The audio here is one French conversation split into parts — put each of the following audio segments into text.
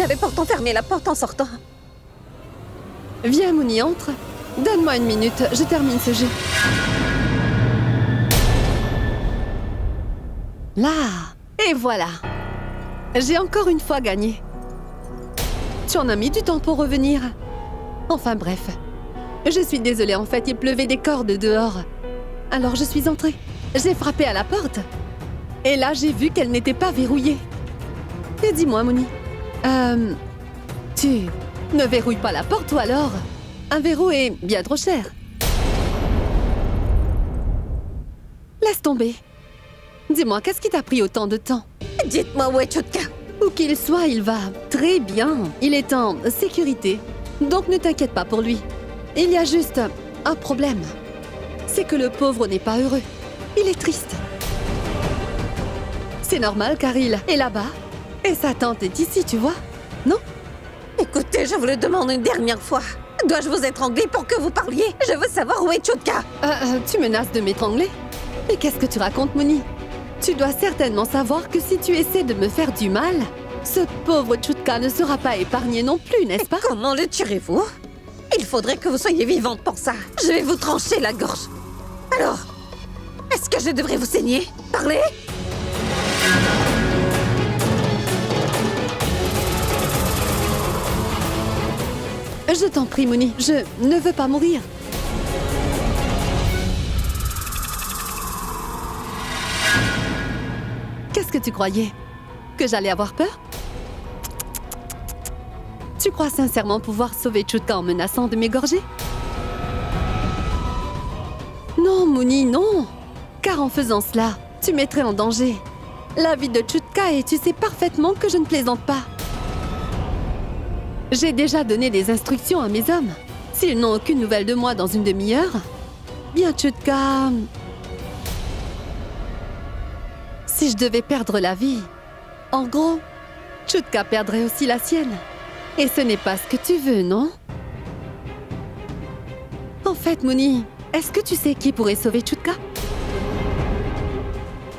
J'avais pourtant fermé la porte en sortant. Viens, Mouni, entre. Donne-moi 1 minute, je termine ce jeu. Là, et voilà. J'ai encore une fois gagné. Tu en as mis du temps pour revenir. Enfin bref. Je suis désolée, en fait, il pleuvait des cordes dehors. Alors je suis entrée. J'ai frappé à la porte. Et là, j'ai vu qu'elle n'était pas verrouillée. Et dis-moi, Mouni, tu ne verrouilles pas la porte ou alors? Un verrou est bien trop cher. Laisse tomber. Dis-moi, qu'est-ce qui t'a pris autant de temps? Dites-moi où est Chutka. Où qu'il soit, il va très bien. Il est en sécurité. Donc ne t'inquiète pas pour lui. Il y a juste un problème. C'est que le pauvre n'est pas heureux. Il est triste. C'est normal car il est là-bas. Et sa tante est ici, tu vois? Non? Écoutez, je vous le demande une dernière fois. Dois-je vous étrangler pour que vous parliez? Je veux savoir où est Chutka. Tu menaces de m'étrangler? Mais qu'est-ce que tu racontes, Mouni? Tu dois certainement savoir que si tu essaies de me faire du mal, ce pauvre Chutka ne sera pas épargné non plus, n'est-ce pas? Comment le tuerez-vous? Il faudrait que vous soyez vivante pour ça. Je vais vous trancher la gorge. Alors, est-ce que je devrais vous saigner? Parlez? Je t'en prie, Mouni, je ne veux pas mourir. Qu'est-ce que tu croyais? Que j'allais avoir peur? Tu crois sincèrement pouvoir sauver Chutka en menaçant de m'égorger? Non, Mouni, non! Car en faisant cela, tu mettrais en danger la vie de Chutka et tu sais parfaitement que je ne plaisante pas. J'ai déjà donné des instructions à mes hommes. S'ils n'ont aucune nouvelle de moi dans une demi-heure, bien Chutka... Si je devais perdre la vie, en gros, Chutka perdrait aussi la sienne. Et ce n'est pas ce que tu veux, non? En fait, Mouni, est-ce que tu sais qui pourrait sauver Chutka?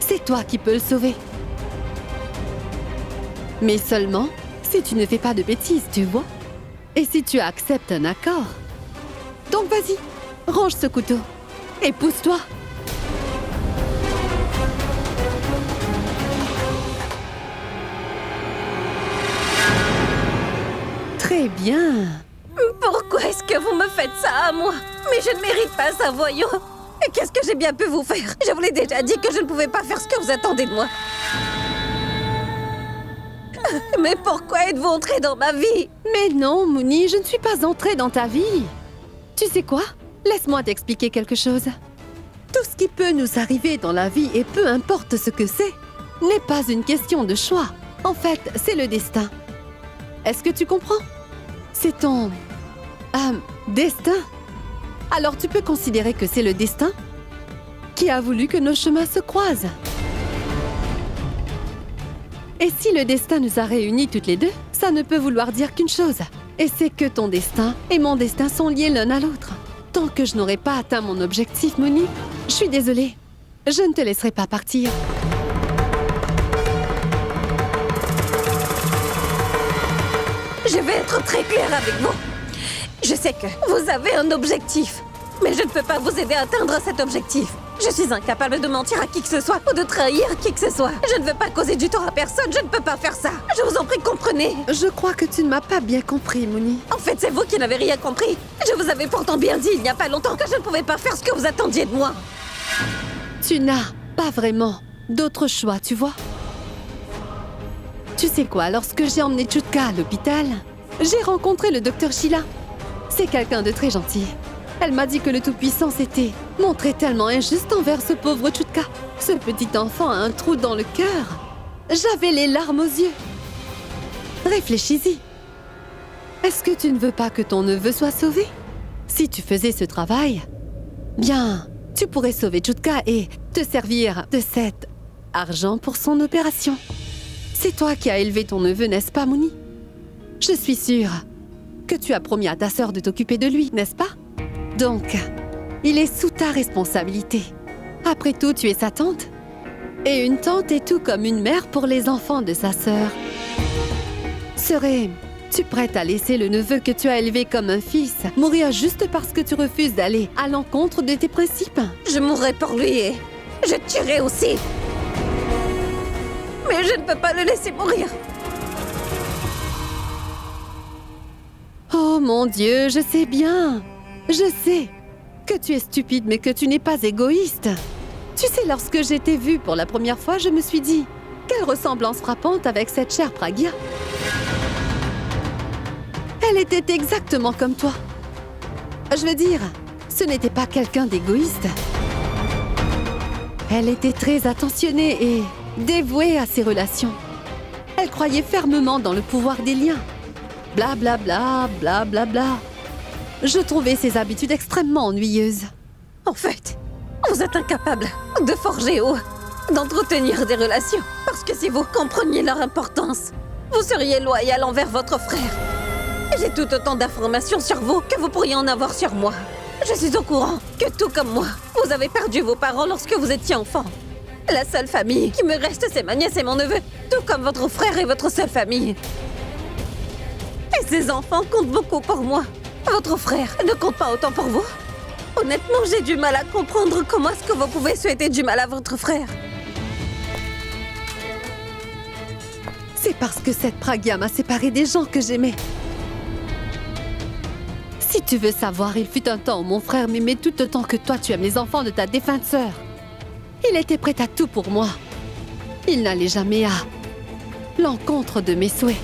C'est toi qui peux le sauver. Mais seulement si tu ne fais pas de bêtises, tu vois? Et si tu acceptes un accord. Donc vas-y, range ce couteau et pousse-toi. Très bien. Pourquoi est-ce que vous me faites ça à moi? Mais je ne mérite pas ça, voyons. Et qu'est-ce que j'ai bien pu vous faire? Je vous l'ai déjà dit que je ne pouvais pas faire ce que vous attendez de moi. Mais pourquoi êtes-vous entré dans ma vie? Mais non, Mouni, je ne suis pas entrée dans ta vie. Tu sais quoi? Laisse-moi t'expliquer quelque chose. Tout ce qui peut nous arriver dans la vie, et peu importe ce que c'est, n'est pas une question de choix. En fait, c'est le destin. Est-ce que tu comprends? C'est ton... destin. Alors tu peux considérer que c'est le destin qui a voulu que nos chemins se croisent. Et si le destin nous a réunis toutes les deux, ça ne peut vouloir dire qu'une chose. Et c'est que ton destin et mon destin sont liés l'un à l'autre. Tant que je n'aurai pas atteint mon objectif, Mouni, je suis désolée. Je ne te laisserai pas partir. Je vais être très claire avec vous. Je sais que vous avez un objectif, mais je ne peux pas vous aider à atteindre cet objectif. Je suis incapable de mentir à qui que ce soit ou de trahir qui que ce soit. Je ne veux pas causer du tort à personne, je ne peux pas faire ça. Je vous en prie, comprenez. Je crois que tu ne m'as pas bien compris, Mouni. En fait, c'est vous qui n'avez rien compris. Je vous avais pourtant bien dit il n'y a pas longtemps que je ne pouvais pas faire ce que vous attendiez de moi. Tu n'as pas vraiment d'autre choix, tu vois. Tu sais quoi, lorsque j'ai emmené Chutka à l'hôpital, j'ai rencontré le docteur Sheila. C'est quelqu'un de très gentil. Elle m'a dit que le Tout-Puissant s'était montré tellement injuste envers ce pauvre Chutka. Ce petit enfant a un trou dans le cœur. J'avais les larmes aux yeux. Réfléchis-y. Est-ce que tu ne veux pas que ton neveu soit sauvé? Si tu faisais ce travail, bien, tu pourrais sauver Chutka et te servir de cet argent pour son opération. C'est toi qui as élevé ton neveu, n'est-ce pas, Mouni? Je suis sûre que tu as promis à ta sœur de t'occuper de lui, n'est-ce pas? Donc, il est sous ta responsabilité. Après tout, tu es sa tante. Et une tante est tout comme une mère pour les enfants de sa sœur. Serais-tu prête à laisser le neveu que tu as élevé comme un fils mourir juste parce que tu refuses d'aller à l'encontre de tes principes? Je mourrai pour lui et je tuerai aussi. Mais je ne peux pas le laisser mourir. Oh mon Dieu, je sais bien. Je sais que tu es stupide, mais que tu n'es pas égoïste. Tu sais, lorsque j'ai été vue pour la première fois, je me suis dit, quelle ressemblance frappante avec cette chère Pragya. Elle était exactement comme toi. Je veux dire, ce n'était pas quelqu'un d'égoïste. Elle était très attentionnée et dévouée à ses relations. Elle croyait fermement dans le pouvoir des liens. Bla bla bla, bla bla bla. Je trouvais ses habitudes extrêmement ennuyeuses. En fait, vous êtes incapable de forger ou d'entretenir des relations. Parce que si vous compreniez leur importance, vous seriez loyal envers votre frère. J'ai tout autant d'informations sur vous que vous pourriez en avoir sur moi. Je suis au courant que tout comme moi, vous avez perdu vos parents lorsque vous étiez enfant. La seule famille qui me reste, c'est ma nièce et mon neveu, tout comme votre frère est votre seule famille. Et ces enfants comptent beaucoup pour moi. Votre frère ne compte pas autant pour vous? Honnêtement, j'ai du mal à comprendre comment est-ce que vous pouvez souhaiter du mal à votre frère. C'est parce que cette Pragya m'a séparée des gens que j'aimais. Si tu veux savoir, il fut un temps où mon frère m'aimait tout autant que toi tu aimes les enfants de ta défunte sœur. Il était prêt à tout pour moi. Il n'allait jamais à l'encontre de mes souhaits.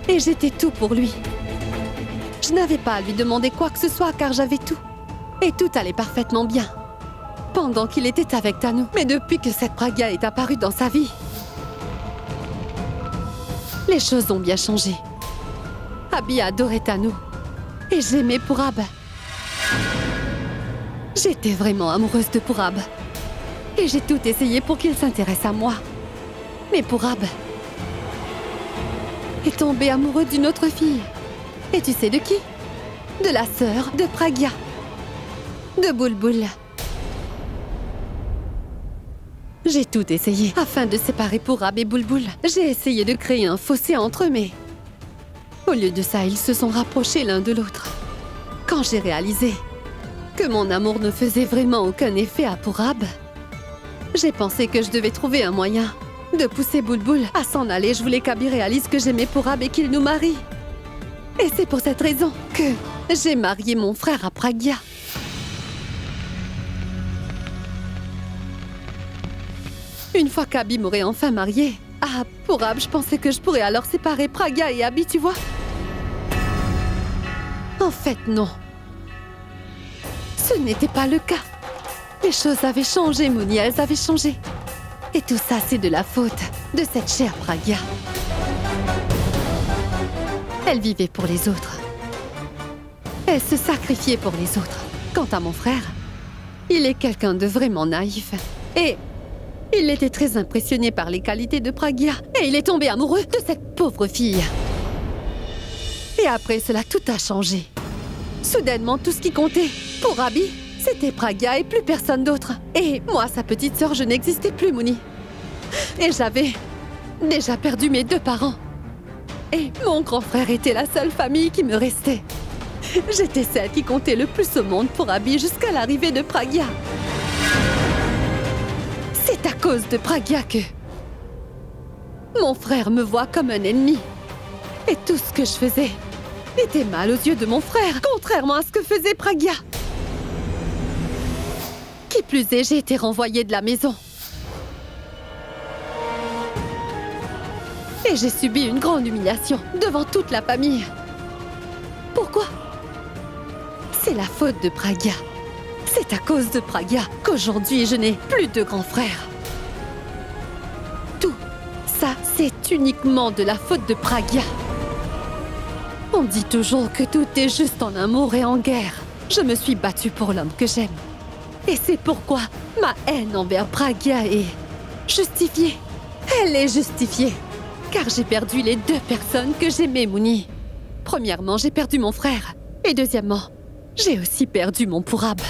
Et j'étais tout pour lui. Je n'avais pas à lui demander quoi que ce soit car j'avais tout. Et tout allait parfaitement bien. Pendant qu'il était avec Tanu. Mais depuis que cette Pragya est apparue dans sa vie, les choses ont bien changé. Abhi adorait Tanu. Et j'aimais Purab. J'étais vraiment amoureuse de Purab. Et j'ai tout essayé pour qu'il s'intéresse à moi. Mais Purab est tombé amoureux d'une autre fille. Et tu sais de qui? De la sœur de Pragya. De Bulbul. J'ai tout essayé afin de séparer Purab et Bulbul. J'ai essayé de créer un fossé entre eux, mais au lieu de ça, ils se sont rapprochés l'un de l'autre. Quand j'ai réalisé que mon amour ne faisait vraiment aucun effet à Purab, j'ai pensé que je devais trouver un moyen de pousser Bulbul à s'en aller. Je voulais qu'Abhi réalise que j'aimais Purab et qu'il nous marie. Et c'est pour cette raison que j'ai marié mon frère à Pragya. Une fois qu'Abhi m'aurait enfin mariée à Purab, je pensais que je pourrais alors séparer Pragya et Abhi, tu vois. En fait, non. Ce n'était pas le cas. Les choses avaient changé, Muni, elles avaient changé. Et tout ça, c'est de la faute de cette chère Pragya. Elle vivait pour les autres. Elle se sacrifiait pour les autres. Quant à mon frère, il est quelqu'un de vraiment naïf. Et il était très impressionné par les qualités de Pragya. Et il est tombé amoureux de cette pauvre fille. Et après cela, tout a changé. Soudainement, tout ce qui comptait pour Abhi, c'était Pragya et plus personne d'autre. Et moi, sa petite sœur, je n'existais plus, Muni. Et j'avais déjà perdu mes 2 parents. Et mon grand frère était la seule famille qui me restait. J'étais celle qui comptait le plus au monde pour Abhi jusqu'à l'arrivée de Pragya. C'est à cause de Pragya que mon frère me voit comme un ennemi. Et tout ce que je faisais était mal aux yeux de mon frère, contrairement à ce que faisait Pragya. Qui plus est, j'ai été renvoyée de la maison. Et j'ai subi une grande humiliation devant toute la famille. Pourquoi? C'est la faute de Pragya. C'est à cause de Pragya qu'aujourd'hui je n'ai plus de grand frère. Tout ça, c'est uniquement de la faute de Pragya. On dit toujours que tout est juste en amour et en guerre. Je me suis battue pour l'homme que j'aime. Et c'est pourquoi ma haine envers Pragya est justifiée. Elle est justifiée. Car j'ai perdu les 2 personnes que j'aimais, Muni. Premièrement, j'ai perdu mon frère. Et deuxièmement, j'ai aussi perdu mon Purab.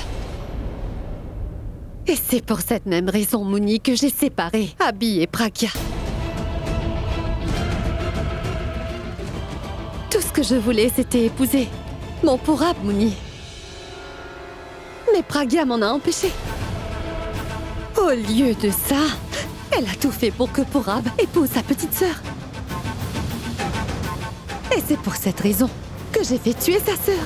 Et c'est pour cette même raison, Muni, que j'ai séparé Abhi et Pragya. que je voulais, c'était épouser mon Purab, Muni. Mais Pragya m'en a empêché. Au lieu de ça, elle a tout fait pour que Purab épouse sa petite sœur. Et c'est pour cette raison que j'ai fait tuer sa sœur.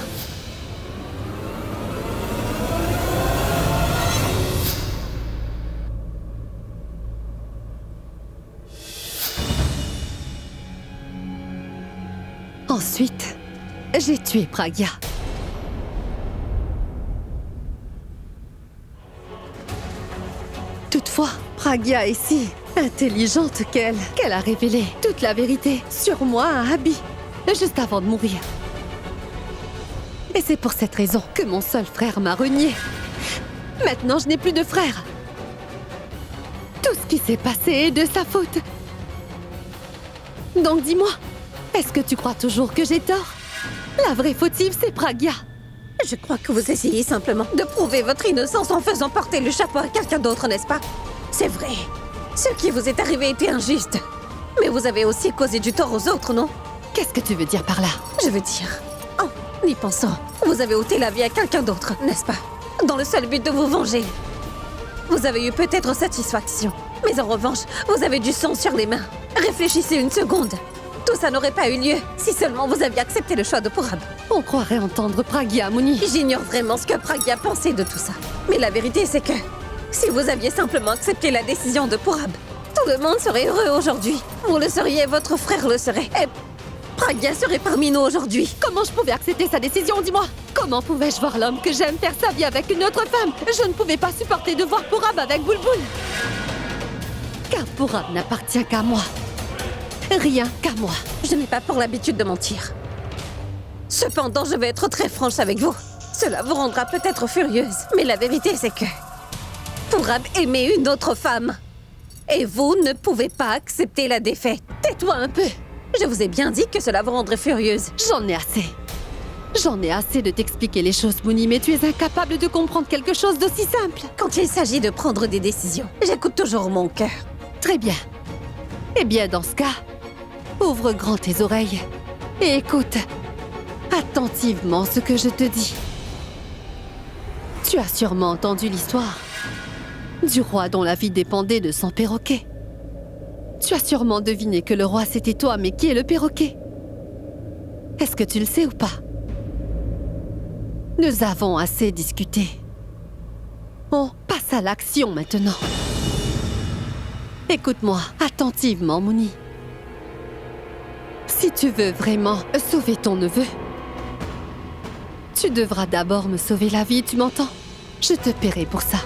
Ensuite, j'ai tué Pragya. Toutefois, Pragya est si intelligente qu'elle a révélé toute la vérité sur moi à Abhi, juste avant de mourir. Et c'est pour cette raison que mon seul frère m'a renié. Maintenant, je n'ai plus de frère. Tout ce qui s'est passé est de sa faute. Donc dis-moi, est-ce que tu crois toujours que j'ai tort? La vraie fautive, c'est Pragya. Je crois que vous essayez simplement de prouver votre innocence en faisant porter le chapeau à quelqu'un d'autre, n'est-ce pas? C'est vrai. Ce qui vous est arrivé était injuste. Mais vous avez aussi causé du tort aux autres, non? Qu'est-ce que tu veux dire par là? Je veux dire, en y pensant, vous avez ôté la vie à quelqu'un d'autre, n'est-ce pas? Dans le seul but de vous venger. Vous avez eu peut-être satisfaction, mais en revanche, vous avez du sang sur les mains. Réfléchissez une seconde. Tout ça n'aurait pas eu lieu si seulement vous aviez accepté le choix de Purab. On croirait entendre Pragya, Muni. J'ignore vraiment ce que Pragya pensait de tout ça. Mais la vérité, c'est que si vous aviez simplement accepté la décision de Purab, tout le monde serait heureux aujourd'hui. Vous le seriez, votre frère le serait. Et Pragya serait parmi nous aujourd'hui. Comment je pouvais accepter sa décision, dis-moi? Comment pouvais-je voir l'homme que j'aime faire sa vie avec une autre femme? Je ne pouvais pas supporter de voir Purab avec Bulbul. Car Purab n'appartient qu'à moi. Rien qu'à moi. Je n'ai pas pour l'habitude de mentir. Cependant, je vais être très franche avec vous. Cela vous rendra peut-être furieuse, mais la vérité, c'est que Purab aimait une autre femme. Et vous ne pouvez pas accepter la défaite. Tais-toi un peu. Je vous ai bien dit que cela vous rendrait furieuse. J'en ai assez. J'en ai assez de t'expliquer les choses, Muni, mais tu es incapable de comprendre quelque chose d'aussi simple. Quand il s'agit de prendre des décisions, j'écoute toujours mon cœur. Très bien. Eh bien, dans ce cas, ouvre grand tes oreilles et écoute attentivement ce que je te dis. Tu as sûrement entendu l'histoire du roi dont la vie dépendait de son perroquet. Tu as sûrement deviné que le roi c'était toi, mais qui est le perroquet? Est-ce que tu le sais ou pas? Nous avons assez discuté. On passe à l'action maintenant. Écoute-moi attentivement, Muni. Si tu veux vraiment sauver ton neveu, tu devras d'abord me sauver la vie, tu m'entends? Je te paierai pour ça.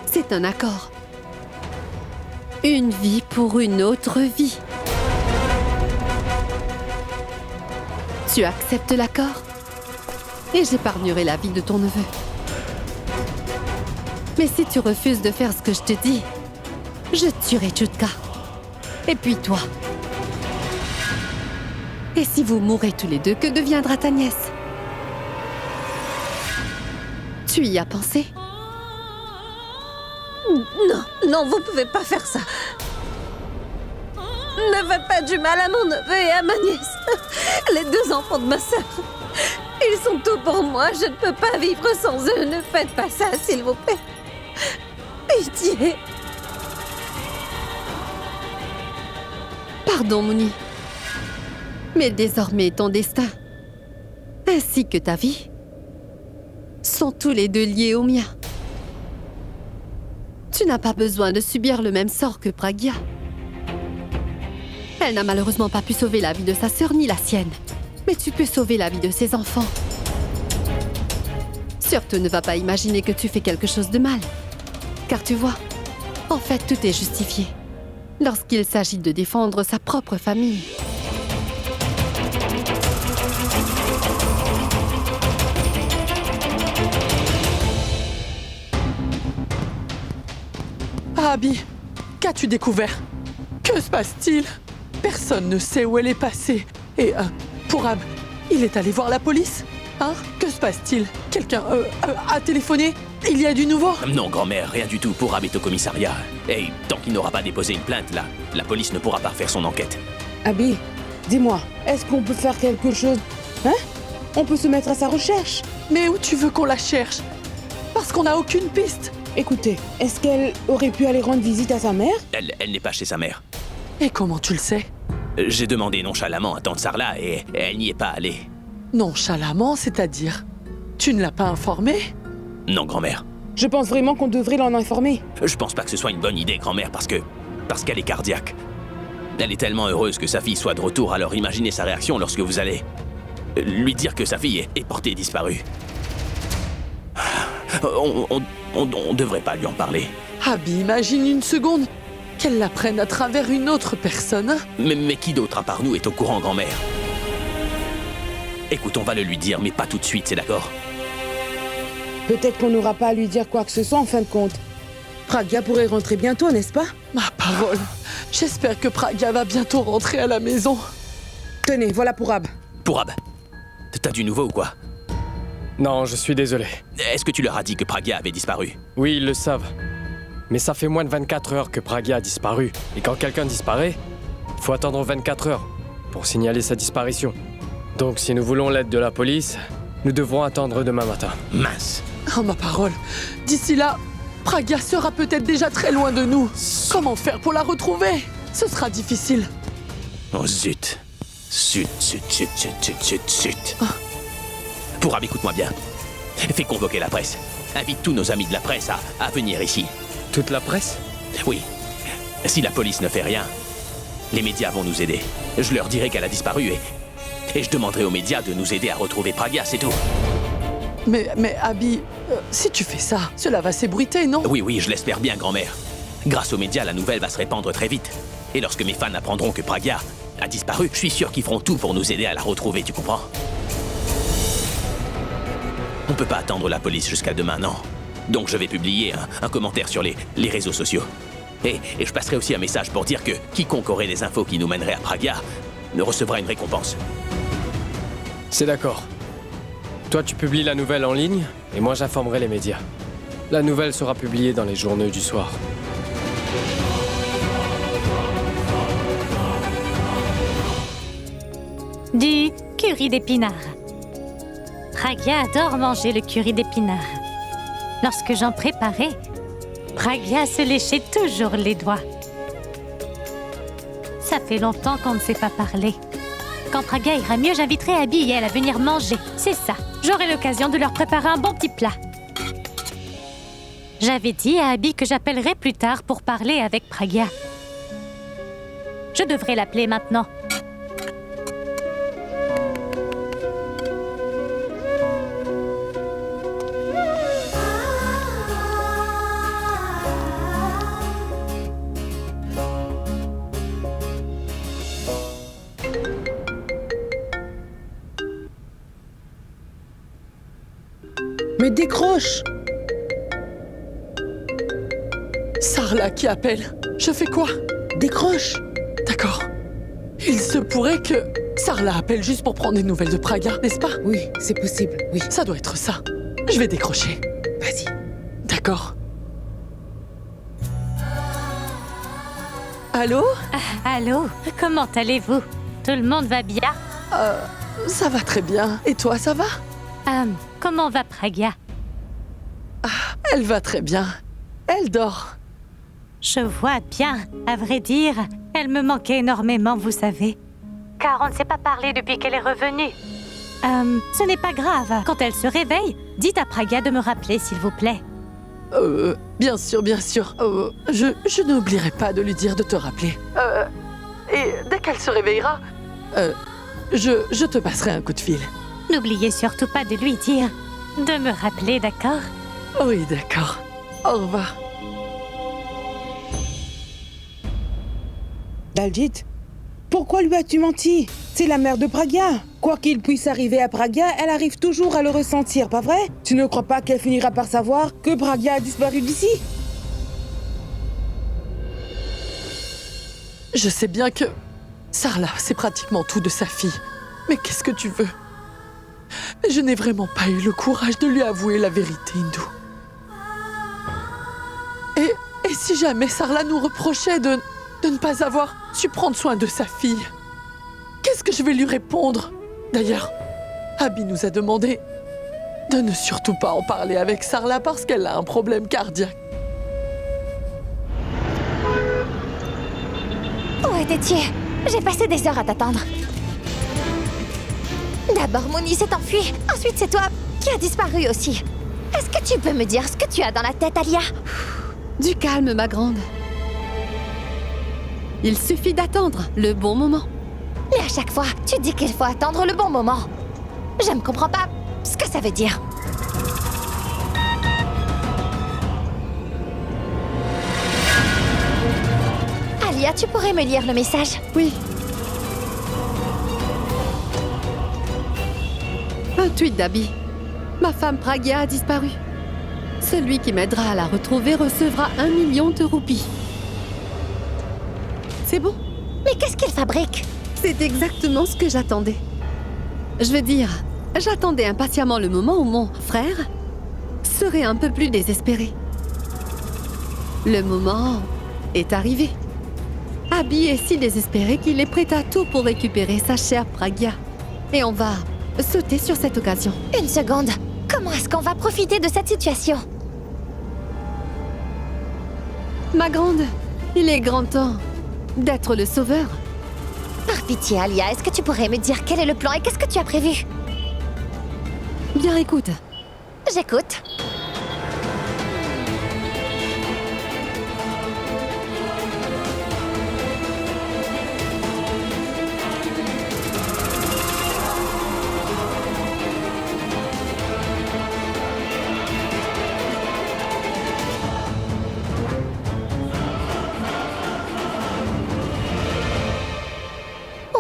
C'est un accord. Une vie pour une autre vie. Tu acceptes l'accord? Et j'épargnerai la vie de ton neveu. Mais si tu refuses de faire ce que je te dis, je tuerai Chutka. Et puis toi. Et si vous mourrez tous les deux, que deviendra ta nièce? Tu y as pensé? Non, non, vous pouvez pas faire ça. Ne faites pas du mal à mon neveu et à ma nièce. Les deux enfants de ma sœur. Ils sont tout pour moi, je ne peux pas vivre sans eux. Ne faites pas ça, s'il vous plaît. Pitié. Pardon, Muni. Mais désormais, ton destin, ainsi que ta vie, sont tous les deux liés au mien. Tu n'as pas besoin de subir le même sort que Pragya. Elle n'a malheureusement pas pu sauver la vie de sa sœur ni la sienne. Mais tu peux sauver la vie de ses enfants. Surtout ne va pas imaginer que tu fais quelque chose de mal. Car tu vois, en fait, tout est justifié lorsqu'il s'agit de défendre sa propre famille. Abhi, qu'as-tu découvert? Que se passe-t-il? Personne ne sait où elle est passée. Et Purab, il est allé voir la police? Hein? Que se passe-t-il? Quelqu'un a téléphoné? Il y a du nouveau? Non, grand-mère, rien du tout. Purab est au commissariat. Et tant qu'il n'aura pas déposé une plainte, là, la police ne pourra pas faire son enquête. Abhi, dis-moi, est-ce qu'on peut faire quelque chose Hein? On peut se mettre à sa recherche. Mais où tu veux qu'on la cherche? Parce qu'on n'a aucune piste. Écoutez, est-ce qu'elle aurait pu aller rendre visite à sa mère? Elle n'est pas chez sa mère. Et comment tu le sais? J'ai demandé nonchalamment à tante Sarla et elle n'y est pas allée. Nonchalamment, c'est-à-dire? Tu ne l'as pas informée? Non, grand-mère. Je pense vraiment qu'on devrait l'en informer. Je pense pas que ce soit une bonne idée, grand-mère, parce qu'elle est cardiaque. Elle est tellement heureuse que sa fille soit de retour, alors imaginez sa réaction lorsque vous allez lui dire que sa fille est portée disparue. On devrait pas lui en parler. Abby, imagine une seconde qu'elle l'apprenne à travers une autre personne. Hein? Mais qui d'autre à part nous est au courant, grand-mère? Écoute, on va le lui dire, mais pas tout de suite, c'est d'accord? Peut-être qu'on n'aura pas à lui dire quoi que ce soit en fin de compte. Pragya pourrait rentrer bientôt, n'est-ce pas? Ma parole, j'espère que Pragya va bientôt rentrer à la maison. Tenez, voilà Pourab. Pourab, t'as du nouveau ou quoi? Non, je suis désolé. Est-ce que tu leur as dit que Pragya avait disparu? Oui, ils le savent. Mais ça fait moins de 24 heures que Pragya a disparu. Et quand quelqu'un disparaît, il faut attendre 24 heures pour signaler sa disparition. Donc si nous voulons l'aide de la police, nous devrons attendre demain matin. Mince. Oh ma parole, d'ici là, Pragya sera peut-être déjà très loin de nous. Comment faire pour la retrouver? Ce sera difficile. Oh zut. Zut. Pourab, écoute-moi bien. Fais convoquer la presse. Invite tous nos amis de la presse à venir ici. Toute la presse? Oui. Si la police ne fait rien, les médias vont nous aider. Je leur dirai qu'elle a disparu et je demanderai aux médias de nous aider à retrouver Pragya, c'est tout. Mais Abby, si tu fais ça, cela va s'ébruiter, non? Oui, je l'espère bien, grand-mère. Grâce aux médias, la nouvelle va se répandre très vite. Et lorsque mes fans apprendront que Pragya a disparu, je suis sûr qu'ils feront tout pour nous aider à la retrouver, tu comprends? On peut pas attendre la police jusqu'à demain, non. Donc je vais publier un commentaire sur les réseaux sociaux. Et je passerai aussi un message pour dire que quiconque aurait des infos qui nous mèneraient à Pragya recevra une récompense. C'est d'accord. Toi, tu publies la nouvelle en ligne, et moi j'informerai les médias. La nouvelle sera publiée dans les journaux du soir. Du curry d'épinards. Pragya adore manger le curry d'épinards. Lorsque j'en préparais, Pragya se léchait toujours les doigts. Ça fait longtemps qu'on ne s'est pas parlé. Quand Pragya ira mieux, j'inviterai Abby et elle à venir manger. C'est ça. J'aurai l'occasion de leur préparer un bon petit plat. J'avais dit à Abby que j'appellerai plus tard pour parler avec Pragya. Je devrais l'appeler maintenant. Mais décroche! Sarla qui appelle. Je fais quoi? Décroche! D'accord. Il se pourrait que Sarla appelle juste pour prendre des nouvelles de Pragya, n'est-ce pas? Oui, c'est possible, oui. Ça doit être ça. Je vais décrocher. Vas-y. D'accord. Allô? Allô? Comment allez-vous? Tout le monde va bien? Ça va très bien. Et toi, ça va? Comment va Pragya? Elle va très bien. Elle dort. Je vois bien. À vrai dire, elle me manquait énormément, vous savez. Car on ne s'est pas parlé depuis qu'elle est revenue. Ce n'est pas grave. Quand elle se réveille, dites à Pragya de me rappeler, s'il vous plaît. Bien sûr. Je n'oublierai pas de lui dire de te rappeler. Et dès qu'elle se réveillera, je te passerai un coup de fil. N'oubliez surtout pas de lui dire de me rappeler, d'accord? Oui, d'accord. Au revoir. Daljit, pourquoi lui as-tu menti? C'est la mère de Pragya. Quoi qu'il puisse arriver à Pragya, elle arrive toujours à le ressentir, pas vrai? Tu ne crois pas qu'elle finira par savoir que Pragya a disparu d'ici? Je sais bien que Sarla sait pratiquement tout de sa fille. Mais qu'est-ce que tu veux? Je n'ai vraiment pas eu le courage de lui avouer la vérité, Hindou. Et si jamais Sarla nous reprochait de ne pas avoir su prendre soin de sa fille, qu'est-ce que je vais lui répondre? D'ailleurs, Abby nous a demandé de ne surtout pas en parler avec Sarla parce qu'elle a un problème cardiaque. Où étais-tu? J'ai passé des heures à t'attendre. D'abord, Mooney s'est enfui. Ensuite, c'est toi qui as disparu aussi. Est-ce que tu peux me dire ce que tu as dans la tête, Alia? Du calme, ma grande. Il suffit d'attendre le bon moment. Mais à chaque fois, tu dis qu'il faut attendre le bon moment. Je ne comprends pas ce que ça veut dire. Alia, tu pourrais me lire le message? Oui. Un tweet d'Abby. Ma femme Pragya a disparu. Celui qui m'aidera à la retrouver recevra 1 million de roupies. C'est bon? Mais qu'est-ce qu'il fabrique? C'est exactement ce que j'attendais. Je veux dire, j'attendais impatiemment le moment où mon frère serait un peu plus désespéré. Le moment est arrivé. Abby est si désespéré qu'il est prêt à tout pour récupérer sa chère Pragya. Et on va sauter sur cette occasion. Une seconde. Comment est-ce qu'on va profiter de cette situation? Ma grande, il est grand temps d'être le sauveur. Par pitié, Alia, est-ce que tu pourrais me dire quel est le plan et qu'est-ce que tu as prévu? Bien, écoute. J'écoute.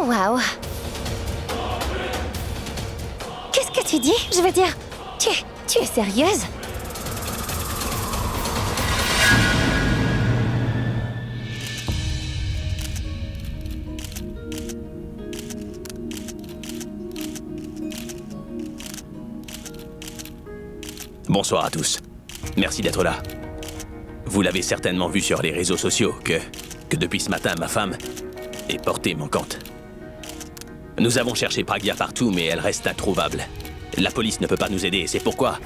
Waouh. Qu'est-ce que tu dis? Je veux dire, tu es sérieuse? Bonsoir à tous. Merci d'être là. Vous l'avez certainement vu sur les réseaux sociaux que depuis ce matin, ma femme est portée manquante. Nous avons cherché Pragya partout, mais elle reste introuvable. La police ne peut pas nous aider, c'est pourquoi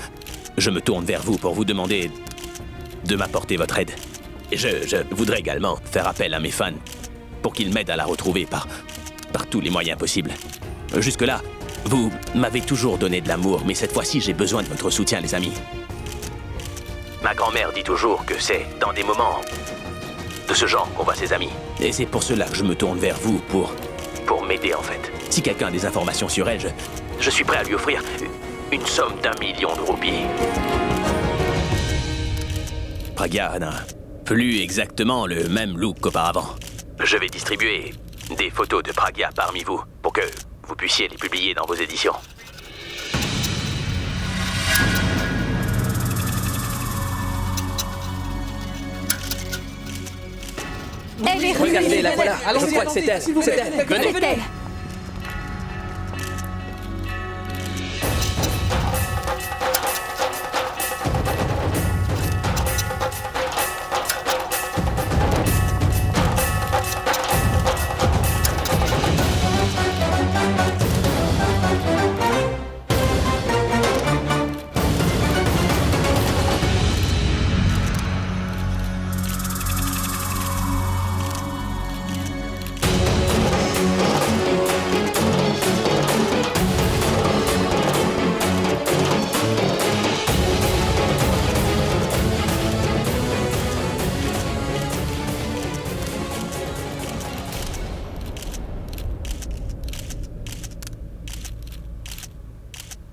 je me tourne vers vous pour vous demander de m'apporter votre aide. Et je voudrais également faire appel à mes fans pour qu'ils m'aident à la retrouver par tous les moyens possibles. Jusque-là, vous m'avez toujours donné de l'amour, mais cette fois-ci, j'ai besoin de votre soutien, les amis. Ma grand-mère dit toujours que c'est dans des moments de ce genre qu'on voit ses amis. Et c'est pour cela que je me tourne vers vous pour m'aider, en fait. Si quelqu'un a des informations sur elle, je suis prêt à lui offrir une somme d'1 million de roupies. Pragya n'a plus exactement le même look qu'auparavant. Je vais distribuer des photos de Pragya parmi vous pour que vous puissiez les publier dans vos éditions. Elle est Regardez, la voilà. Allons-y, Je crois que c'est elle. s'il vous plaît. C'est elle. Venez. C'est elle.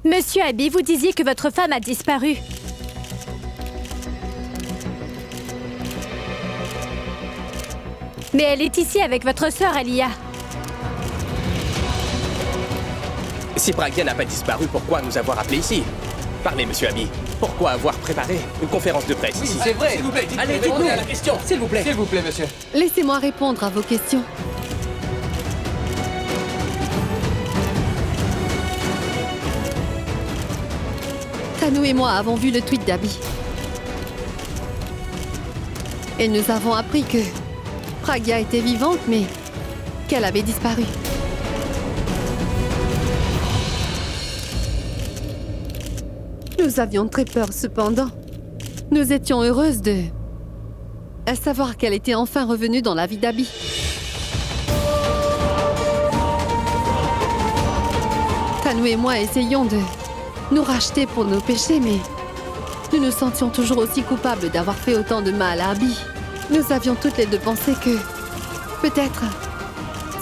Monsieur Abby, vous disiez que votre femme a disparu. Mais elle est ici avec votre sœur, Alia. Si Pragya n'a pas disparu, pourquoi nous avoir appelés ici? Parlez, monsieur Abby. Pourquoi avoir préparé une conférence de presse ici? C'est vrai. S'il vous plaît, Allez, répondez dites-nous. à la question. S'il vous plaît. S'il vous plaît, monsieur. Laissez-moi répondre à vos questions. Tanu et moi avons vu le tweet d'Abby. Et nous avons appris que Pragya était vivante, mais qu'elle avait disparu. Nous avions très peur cependant. Nous étions heureuses à savoir qu'elle était enfin revenue dans la vie d'Abby. Tanou et moi essayons de nous racheter pour nos péchés, mais nous nous sentions toujours aussi coupables d'avoir fait autant de mal à Abby. Nous avions toutes les deux pensé que, peut-être,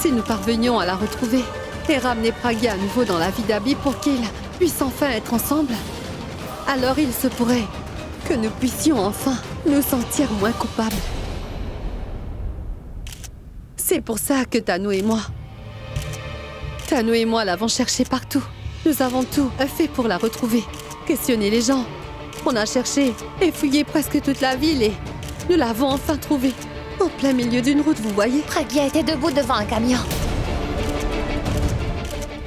si nous parvenions à la retrouver et ramener Pragya à nouveau dans la vie d'Abby pour qu'ils puissent enfin être ensemble, alors il se pourrait que nous puissions enfin nous sentir moins coupables. C'est pour ça que Tanou et moi l'avons cherchée partout. Nous avons tout fait pour la retrouver. Questionné les gens. On a cherché et fouillé presque toute la ville et nous l'avons enfin trouvée. En plein milieu d'une route, vous voyez. Pragya était debout devant un camion.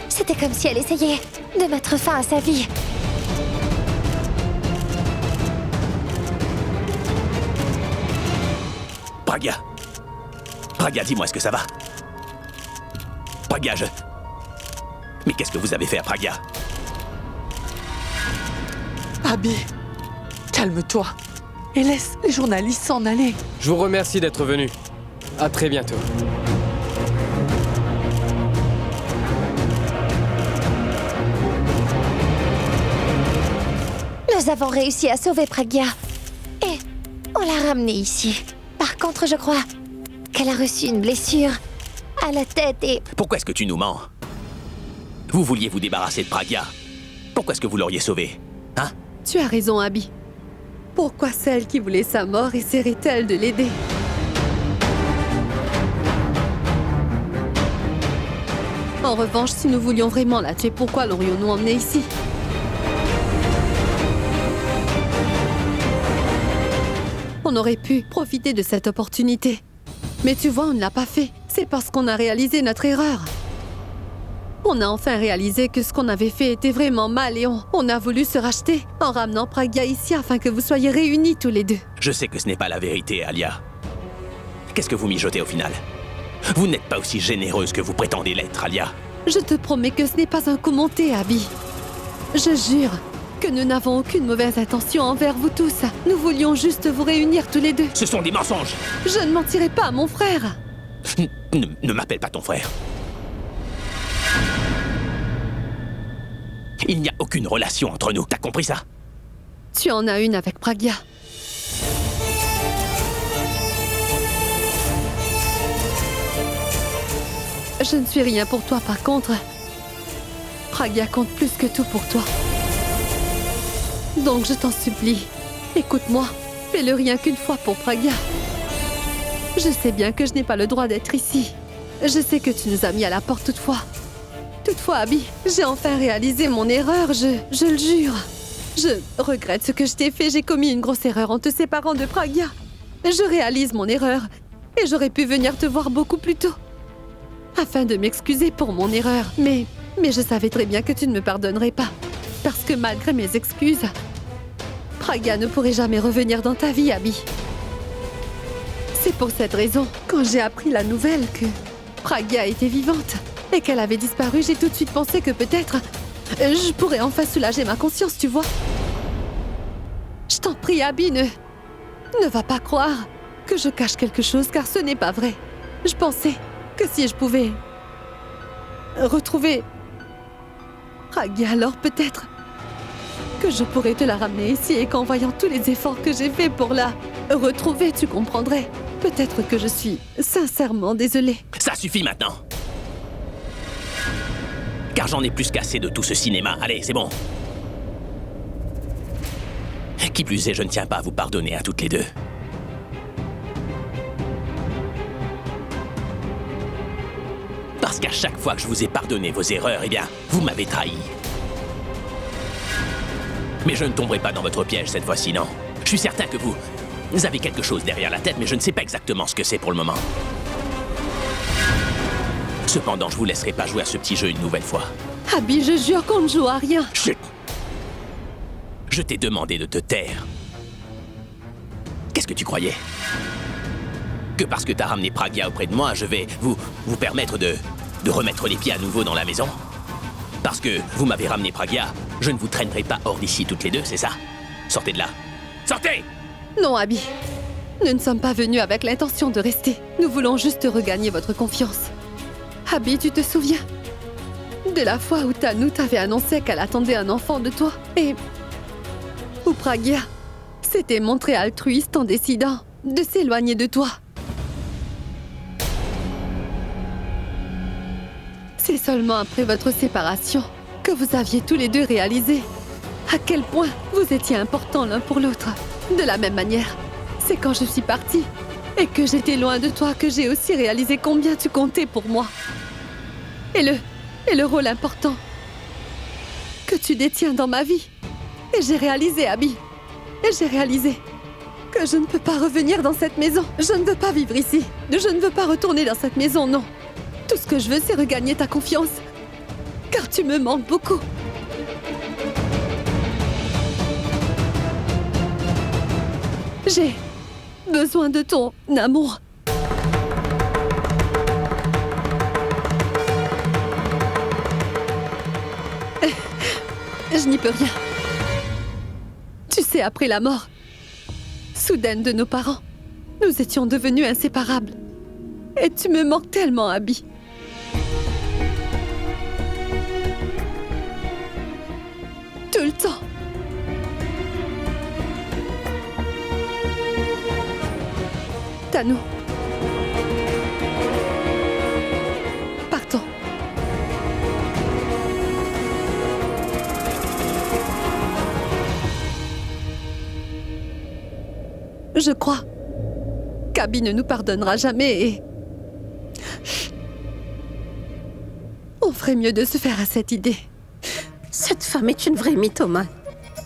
C'était comme si elle essayait de mettre fin à sa vie. Pragya. Pragya, dis-moi, est-ce que ça va? Pragya, Mais qu'est-ce que vous avez fait à Pragya? Abby, calme-toi et laisse les journalistes s'en aller. Je vous remercie d'être venu. À très bientôt. Nous avons réussi à sauver Pragya. Et on l'a ramenée ici. Par contre, je crois qu'elle a reçu une blessure à la tête et... Pourquoi est-ce que tu nous mens? Vous vouliez vous débarrasser de Pragya. Pourquoi est-ce que vous l'auriez sauvée? Hein? Tu as raison, Abby. Pourquoi celle qui voulait sa mort essaierait-elle de l'aider? En revanche, si nous voulions vraiment la tuer, pourquoi l'aurions-nous emmenée ici? On aurait pu profiter de cette opportunité. Mais tu vois, on ne l'a pas fait. C'est parce qu'on a réalisé notre erreur. On a enfin réalisé que ce qu'on avait fait était vraiment mal et on a voulu se racheter en ramenant Pragya ici afin que vous soyez réunis tous les deux. Je sais que ce n'est pas la vérité, Alia. Qu'est-ce que vous mijotez au final? Vous n'êtes pas aussi généreuse que vous prétendez l'être, Alia. Je te promets que ce n'est pas un coup monté, Abby. Je jure que nous n'avons aucune mauvaise intention envers vous tous. Nous voulions juste vous réunir tous les deux. Ce sont des mensonges! Je ne mentirai pas à mon frère. Ne m'appelle pas ton frère. Il n'y a aucune relation entre nous, t'as compris ça? Tu en as une avec Pragya. Je ne suis rien pour toi, par contre. Pragya compte plus que tout pour toi. Donc je t'en supplie, écoute-moi, fais-le rien qu'une fois pour Pragya. Je sais bien que je n'ai pas le droit d'être ici. Je sais que tu nous as mis à la porte toutefois. Toutefois, Abby, j'ai enfin réalisé mon erreur, je le jure. Je regrette ce que je t'ai fait, j'ai commis une grosse erreur en te séparant de Pragya. Je réalise mon erreur et j'aurais pu venir te voir beaucoup plus tôt. Afin de m'excuser pour mon erreur. Mais je savais très bien que tu ne me pardonnerais pas. Parce que malgré mes excuses, Pragya ne pourrait jamais revenir dans ta vie, Abby. C'est pour cette raison, quand j'ai appris la nouvelle que Pragya était vivante et qu'elle avait disparu, j'ai tout de suite pensé que peut-être je pourrais enfin soulager ma conscience, tu vois. Je t'en prie, Abby, ne va pas croire que je cache quelque chose, car ce n'est pas vrai. Je pensais que si je pouvais retrouver Pragya, alors peut-être que je pourrais te la ramener ici et qu'en voyant tous les efforts que j'ai faits pour la retrouver, tu comprendrais. Peut-être que je suis sincèrement désolée. Ça suffit maintenant! Car j'en ai plus qu'assez de tout ce cinéma. Allez, c'est bon. Qui plus est, je ne tiens pas à vous pardonner à toutes les deux. Parce qu'à chaque fois que je vous ai pardonné vos erreurs, eh bien, vous m'avez trahi. Mais je ne tomberai pas dans votre piège cette fois-ci, non. Je suis certain que vous avez quelque chose derrière la tête, mais je ne sais pas exactement ce que c'est pour le moment. Cependant, je vous laisserai pas jouer à ce petit jeu une nouvelle fois. Abby, je jure qu'on ne joue à rien. Chut! Je t'ai demandé de te taire. Qu'est-ce que tu croyais? Que parce que t'as ramené Pragya auprès de moi, je vais vous permettre de remettre les pieds à nouveau dans la maison? Parce que vous m'avez ramené Pragya, je ne vous traînerai pas hors d'ici toutes les deux, c'est ça? Sortez de là. Sortez! Non, Abby. Nous ne sommes pas venus avec l'intention de rester. Nous voulons juste regagner votre confiance. Abby, tu te souviens de la fois où Tanu t'avait annoncé qu'elle attendait un enfant de toi et où Pragya s'était montré altruiste en décidant de s'éloigner de toi. C'est seulement après votre séparation que vous aviez tous les deux réalisé à quel point vous étiez importants l'un pour l'autre. De la même manière, c'est quand je suis partie et que j'étais loin de toi que j'ai aussi réalisé combien tu comptais pour moi. Et le rôle important que tu détiens dans ma vie. Et j'ai réalisé, Abby. Et j'ai réalisé que je ne peux pas revenir dans cette maison. Je ne veux pas vivre ici. Je ne veux pas retourner dans cette maison, non. Tout ce que je veux, c'est regagner ta confiance. Car tu me manques beaucoup. J'ai besoin de ton amour. Je n'y peux rien. Tu sais, après la mort soudaine de nos parents, nous étions devenus inséparables. Et tu me manques tellement, Abby. Tout le temps. Tanu. Partons. Je crois qu'Abby ne nous pardonnera jamais et... on ferait mieux de se faire à cette idée. Cette femme est une vraie mythomane.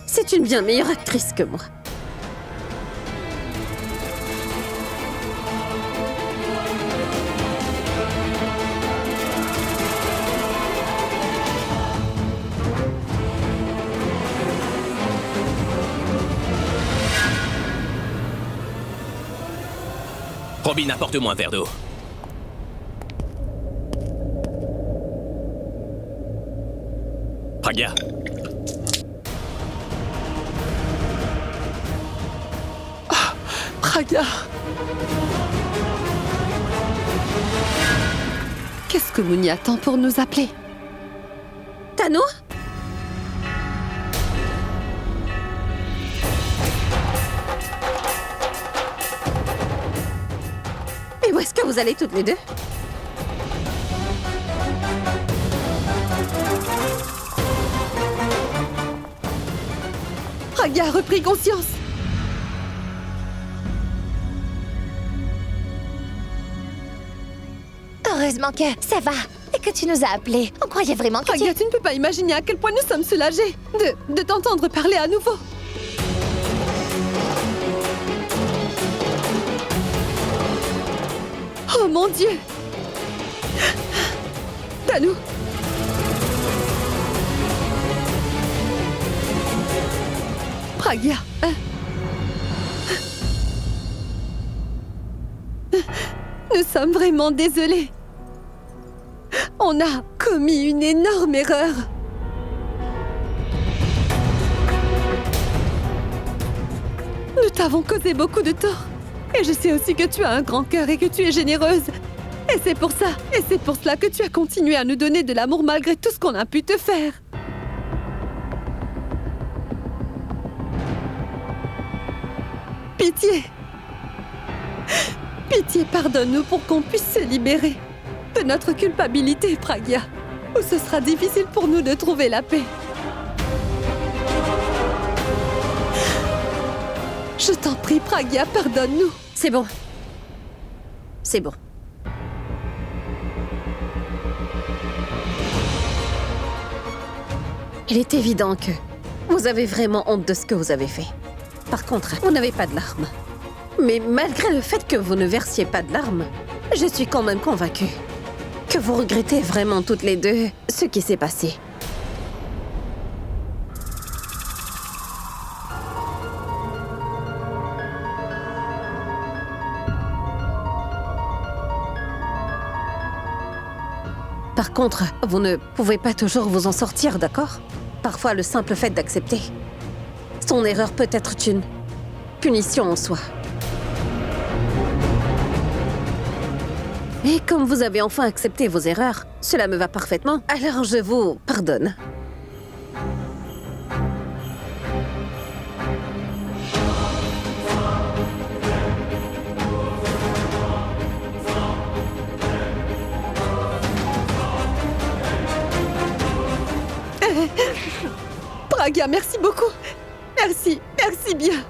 C'est une bien meilleure actrice que moi. Robin, apporte-moi un verre d'eau. Pragya. Pragya. Qu'est-ce que Mouni attend pour nous appeler? Tanu? Et où est-ce que vous allez toutes les deux? Pragya a repris conscience. Heureusement que ça va et que tu nous as appelés. On croyait vraiment que Pragya, tu ne peux pas imaginer à quel point nous sommes soulagés de t'entendre parler à nouveau. Oh mon Dieu! Tanu! Pragya, hein? Nous sommes vraiment désolés. On a commis une énorme erreur. Nous t'avons causé beaucoup de tort. Et je sais aussi que tu as un grand cœur et que tu es généreuse. Et c'est pour cela que tu as continué à nous donner de l'amour malgré tout ce qu'on a pu te faire. Pitié. Pitié, pardonne-nous pour qu'on puisse se libérer de notre culpabilité, Pragya, où ce sera difficile pour nous de trouver la paix. Je t'en prie, Pragya, pardonne-nous. C'est bon. C'est bon. Il est évident que vous avez vraiment honte de ce que vous avez fait. Par contre, vous n'avez pas de larmes. Mais malgré le fait que vous ne versiez pas de larmes, je suis quand même convaincue que vous regrettez vraiment toutes les deux ce qui s'est passé. Par Par contre, vous ne pouvez pas toujours vous en sortir, d'accord? Parfois, le simple fait d'accepter son erreur peut être une punition en soi. Et comme vous avez enfin accepté vos erreurs, cela me va parfaitement, alors je vous pardonne. Pragya, merci beaucoup. Merci bien.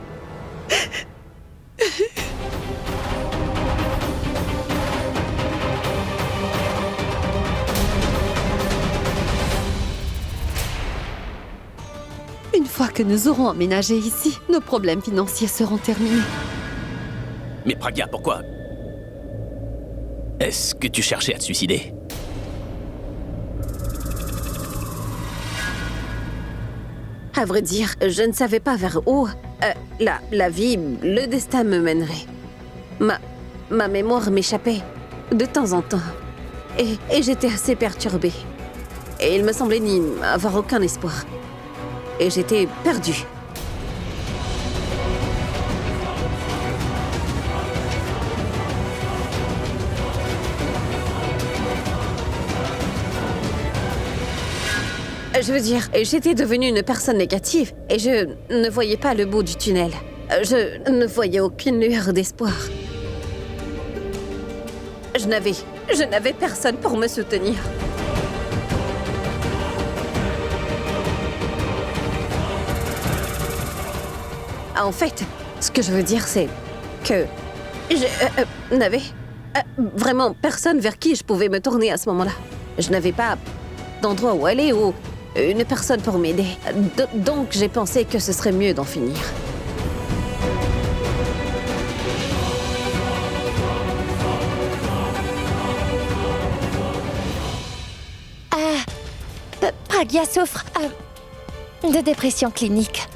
Une fois que nous aurons emménagé ici, nos problèmes financiers seront terminés. Mais Pragya, pourquoi? Est-ce que tu cherchais à te suicider? À vrai dire, je ne savais pas vers où la vie, le destin me mènerait. Ma mémoire m'échappait de temps en temps. Et j'étais assez perturbée. Et il me semblait n'y avoir aucun espoir. Et j'étais perdue. Je veux dire, j'étais devenue une personne négative et je ne voyais pas le bout du tunnel. Je ne voyais aucune lueur d'espoir. Je n'avais personne pour me soutenir. En fait, ce que je veux dire, c'est que je n'avais vraiment personne vers qui je pouvais me tourner à ce moment-là. Je n'avais pas d'endroit où aller ou une personne pour m'aider. Donc j'ai pensé que ce serait mieux d'en finir. Pragya souffre de dépression clinique.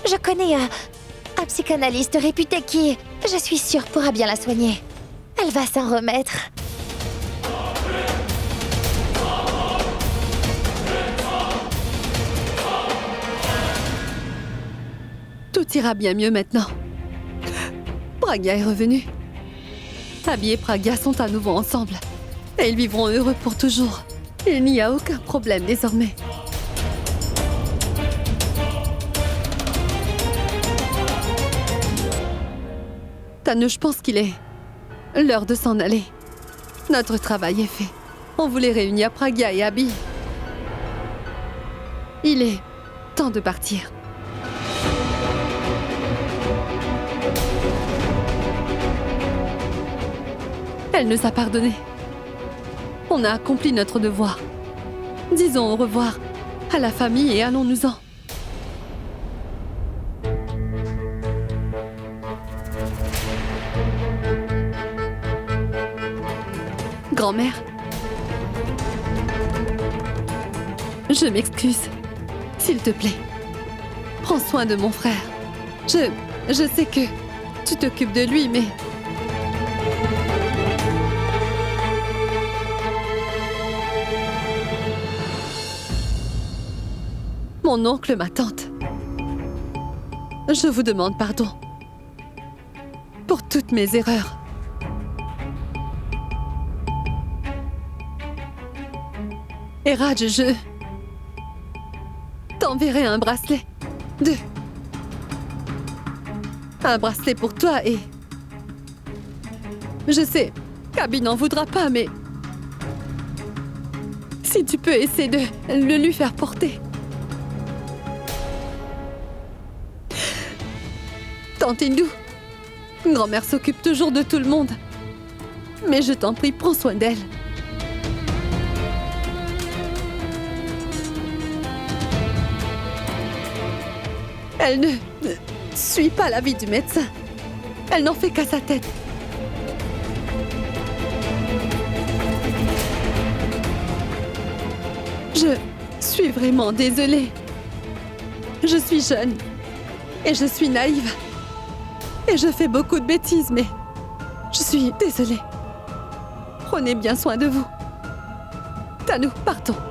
Je connais un psychanalyste réputé qui, je suis sûre, pourra bien la soigner. Elle va s'en remettre. Tout ira bien mieux maintenant. Pragya est revenue. Abby et Pragya sont à nouveau ensemble. Et ils vivront heureux pour toujours. Il n'y a aucun problème désormais. Tanu, je pense qu'il est l'heure de s'en aller. Notre travail est fait. On voulait réunir Pragya et Abby. Il est temps de partir. Elle nous a pardonné. On a accompli notre devoir. Disons au revoir à la famille et allons-nous-en. Grand-mère, je m'excuse. S'il te plaît, prends soin de mon frère. Je sais que tu t'occupes de lui, mais... Mon oncle, ma tante. Je vous demande pardon pour toutes mes erreurs. Et Raj, je t'enverrai un bracelet. Un bracelet pour toi et... Je sais qu'Abby n'en voudra pas, mais... Si tu peux essayer de le lui faire porter. Tante Indu, grand-mère s'occupe toujours de tout le monde. Mais je t'en prie, prends soin d'elle. Elle ne suit pas l'avis du médecin. Elle n'en fait qu'à sa tête. Je suis vraiment désolée. Je suis jeune et je suis naïve. Et je fais beaucoup de bêtises, mais je suis désolée. Prenez bien soin de vous. Tanu, partons.